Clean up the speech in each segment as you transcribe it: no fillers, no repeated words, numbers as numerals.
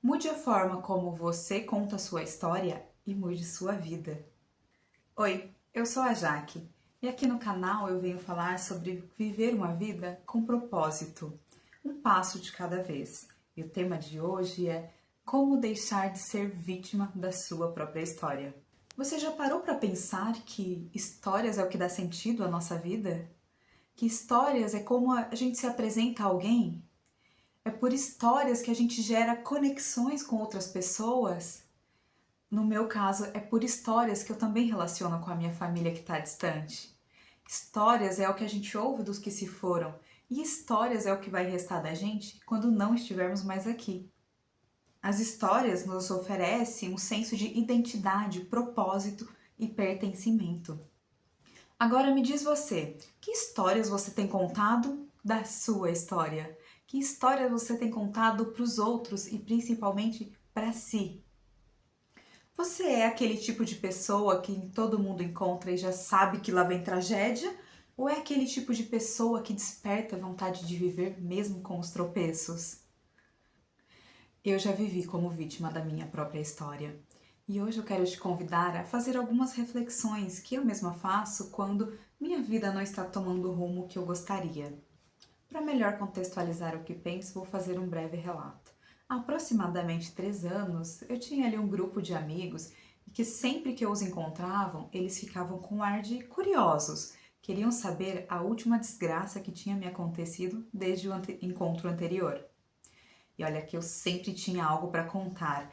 Mude a forma como você conta sua história e mude sua vida. Oi, eu sou a Jaque e aqui no canal eu venho falar sobre viver uma vida com propósito, um passo de cada vez. E o tema de hoje é como deixar de ser vítima da sua própria história. Você já parou para pensar que histórias é o que dá sentido à nossa vida? Que histórias é como a gente se apresenta a alguém? É por histórias que a gente gera conexões com outras pessoas. No meu caso, é por histórias que eu também relaciono com a minha família que está distante. Histórias é o que a gente ouve dos que se foram, e histórias é o que vai restar da gente quando não estivermos mais aqui. As histórias nos oferecem um senso de identidade, propósito e pertencimento. Agora me diz você, que histórias você tem contado da sua história? Que histórias você tem contado para os outros e principalmente para si? Você é aquele tipo de pessoa que todo mundo encontra e já sabe que lá vem tragédia? Ou é aquele tipo de pessoa que desperta a vontade de viver mesmo com os tropeços? Eu já vivi como vítima da minha própria história. E hoje eu quero te convidar a fazer algumas reflexões que eu mesma faço quando minha vida não está tomando o rumo que eu gostaria. Para melhor contextualizar o que penso, vou fazer um breve relato. Há aproximadamente 3 anos, eu tinha ali um grupo de amigos e que sempre que eu os encontravam, eles ficavam com um ar de curiosos. Queriam saber a última desgraça que tinha me acontecido desde o encontro anterior. E olha que eu sempre tinha algo para contar.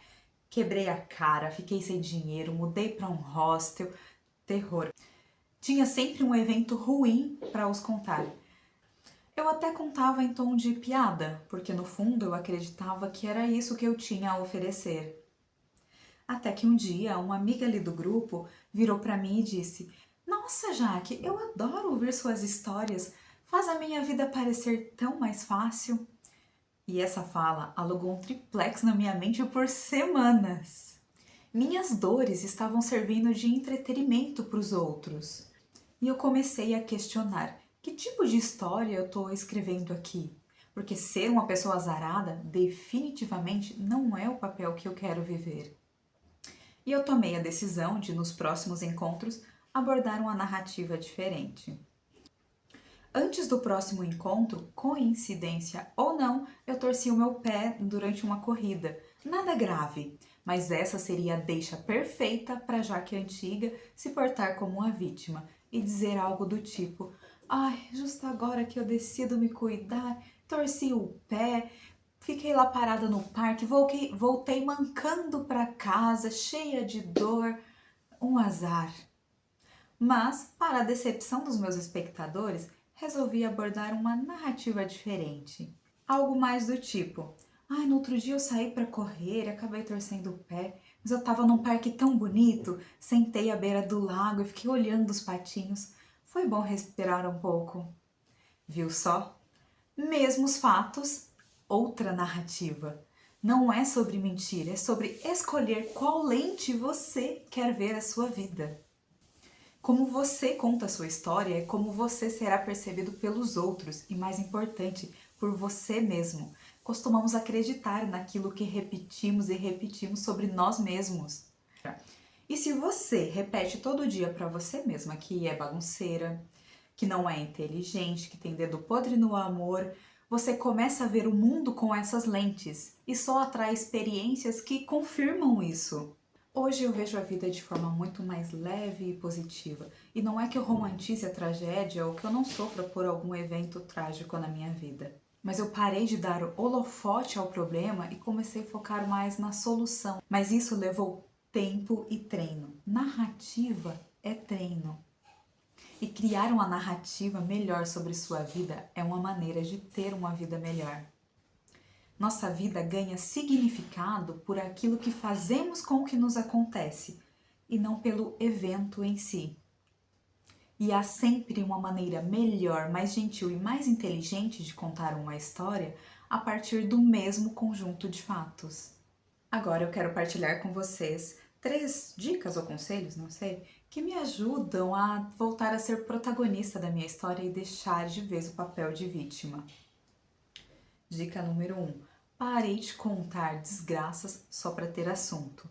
Quebrei a cara, fiquei sem dinheiro, mudei para um hostel, terror. Tinha sempre um evento ruim para os contar. Eu até contava em tom de piada, porque no fundo eu acreditava que era isso que eu tinha a oferecer. Até que um dia uma amiga ali do grupo virou para mim e disse: Nossa, Jaque, eu adoro ouvir suas histórias, faz a minha vida parecer tão mais fácil. E essa fala alugou um triplex na minha mente por semanas. Minhas dores estavam servindo de entretenimento para os outros. E eu comecei a questionar: que tipo de história eu estou escrevendo aqui? Porque ser uma pessoa azarada definitivamente não é o papel que eu quero viver. E eu tomei a decisão de, nos próximos encontros, abordar uma narrativa diferente. Antes do próximo encontro, coincidência ou não, eu torci o meu pé durante uma corrida. Nada grave, mas essa seria a deixa perfeita para Jaque Antiga se portar como uma vítima e dizer algo do tipo: Ai, justo agora que eu decido me cuidar, torci o pé, fiquei lá parada no parque, voltei mancando para casa, cheia de dor, um azar. Mas, para a decepção dos meus espectadores, resolvi abordar uma narrativa diferente. Algo mais do tipo: Ai, no outro dia eu saí para correr e acabei torcendo o pé, mas eu estava num parque tão bonito, sentei à beira do lago e fiquei olhando os patinhos. Foi bom respirar um pouco. Viu só? Mesmos fatos, outra narrativa. Não é sobre mentir, é sobre escolher qual lente você quer ver a sua vida. Como você conta a sua história é como você será percebido pelos outros e, mais importante, por você mesmo. Costumamos acreditar naquilo que repetimos e repetimos sobre nós mesmos. E se você repete todo dia para você mesma que é bagunceira, que não é inteligente, que tem dedo podre no amor, você começa a ver o mundo com essas lentes e só atrai experiências que confirmam isso. Hoje eu vejo a vida de forma muito mais leve e positiva. E não é que eu romantize a tragédia ou que eu não sofra por algum evento trágico na minha vida. Mas eu parei de dar holofote ao problema e comecei a focar mais na solução. Mas isso levou tempo e treino. Narrativa é treino. E criar uma narrativa melhor sobre sua vida é uma maneira de ter uma vida melhor. Nossa vida ganha significado por aquilo que fazemos com o que nos acontece e não pelo evento em si. E há sempre uma maneira melhor, mais gentil e mais inteligente de contar uma história a partir do mesmo conjunto de fatos. Agora eu quero partilhar com vocês 3 dicas ou conselhos, não sei, que me ajudam a voltar a ser protagonista da minha história e deixar de vez o papel de vítima. Dica número 1. Parei de contar desgraças só para ter assunto.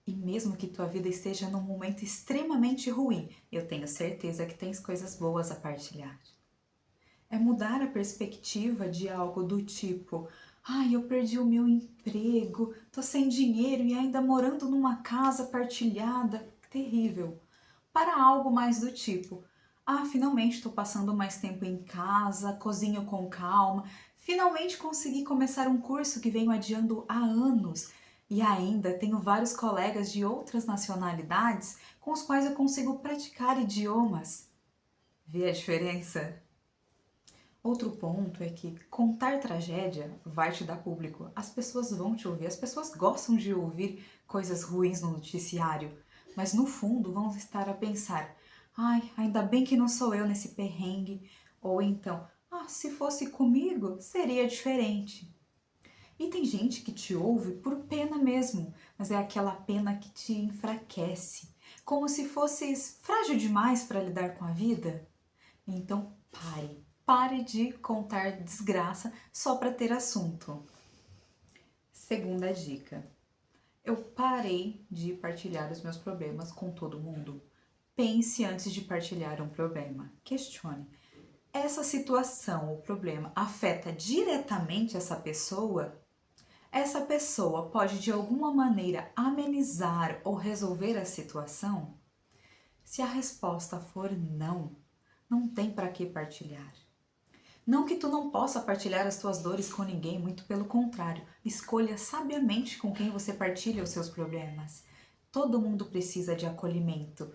E mesmo que tua vida esteja num momento extremamente ruim, eu tenho certeza que tens coisas boas a partilhar. É mudar a perspectiva de algo do tipo: ai, eu perdi o meu emprego, tô sem dinheiro e ainda morando numa casa partilhada, terrível. Para algo mais do tipo: ah, finalmente estou passando mais tempo em casa, cozinho com calma, finalmente consegui começar um curso que venho adiando há anos e ainda tenho vários colegas de outras nacionalidades com os quais eu consigo praticar idiomas. Vê a diferença? Outro ponto é que contar tragédia vai te dar público. As pessoas vão te ouvir, as pessoas gostam de ouvir coisas ruins no noticiário, mas no fundo vão estar a pensar: ai, ainda bem que não sou eu nesse perrengue. Ou então: ah, se fosse comigo, seria diferente. E tem gente que te ouve por pena mesmo, mas é aquela pena que te enfraquece, como se fosses frágil demais para lidar com a vida. Então pare de contar desgraça só para ter assunto. Segunda dica: eu parei de partilhar os meus problemas com todo mundo. Pense antes de partilhar um problema. Questione: essa situação ou problema afeta diretamente essa pessoa? Essa pessoa pode de alguma maneira amenizar ou resolver a situação? Se a resposta for não, não tem para que partilhar. Não que tu não possa partilhar as tuas dores com ninguém, muito pelo contrário. Escolha sabiamente com quem você partilha os seus problemas. Todo mundo precisa de acolhimento,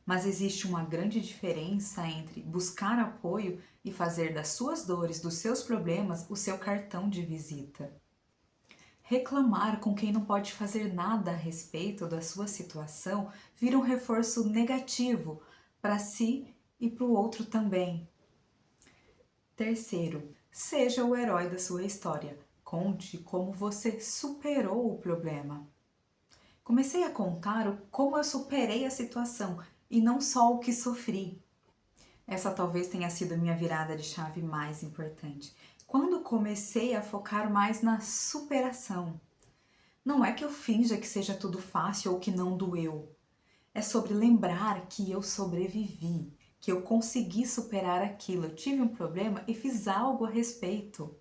mas existe uma grande diferença entre buscar apoio e fazer das suas dores, dos seus problemas, o seu cartão de visita. Reclamar com quem não pode fazer nada a respeito da sua situação vira um reforço negativo para si e para o outro também. Terceiro, seja o herói da sua história. Conte como você superou o problema. Comecei a contar como eu superei a situação e não só o que sofri. Essa talvez tenha sido minha virada de chave mais importante. Quando comecei a focar mais na superação. Não é que eu finja que seja tudo fácil ou que não doeu. É sobre lembrar que eu sobrevivi, que eu consegui superar aquilo. Eu tive um problema e fiz algo a respeito.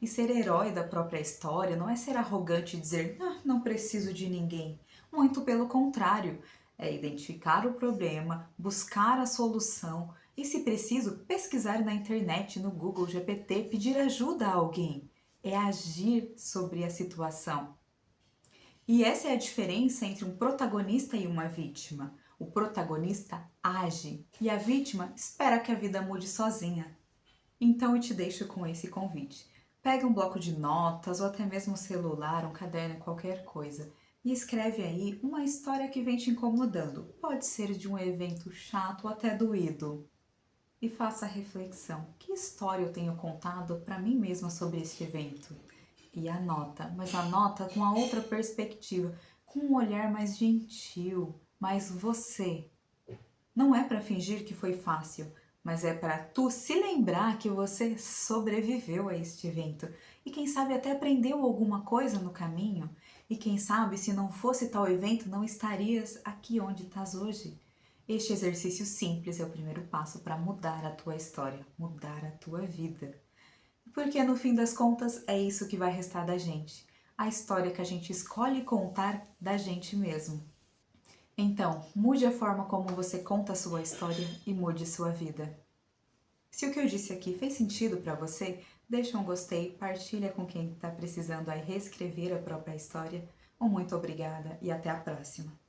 E ser herói da própria história não é ser arrogante e dizer: ah, não preciso de ninguém. Muito pelo contrário, é identificar o problema, buscar a solução e, se preciso, pesquisar na internet, no Google GPT, pedir ajuda a alguém. É agir sobre a situação. E essa é a diferença entre um protagonista e uma vítima. O protagonista age e a vítima espera que a vida mude sozinha. Então eu te deixo com esse convite. Pega um bloco de notas ou até mesmo um celular, um caderno, qualquer coisa, e escreve aí uma história que vem te incomodando. Pode ser de um evento chato ou até doído. E faça a reflexão: que história eu tenho contado para mim mesma sobre este evento? E anota, mas anota com a outra perspectiva, com um olhar mais gentil, mais você. Não é para fingir que foi fácil, mas é para tu se lembrar que você sobreviveu a este evento e quem sabe até aprendeu alguma coisa no caminho. E quem sabe se não fosse tal evento não estarias aqui onde estás hoje. Este exercício simples é o primeiro passo para mudar a tua história, mudar a tua vida. Porque no fim das contas é isso que vai restar da gente, a história que a gente escolhe contar da gente mesmo. Então, mude a forma como você conta a sua história e mude sua vida. Se o que eu disse aqui fez sentido para você, deixa um gostei, partilha com quem está precisando aí reescrever a própria história. Um muito obrigada e até a próxima!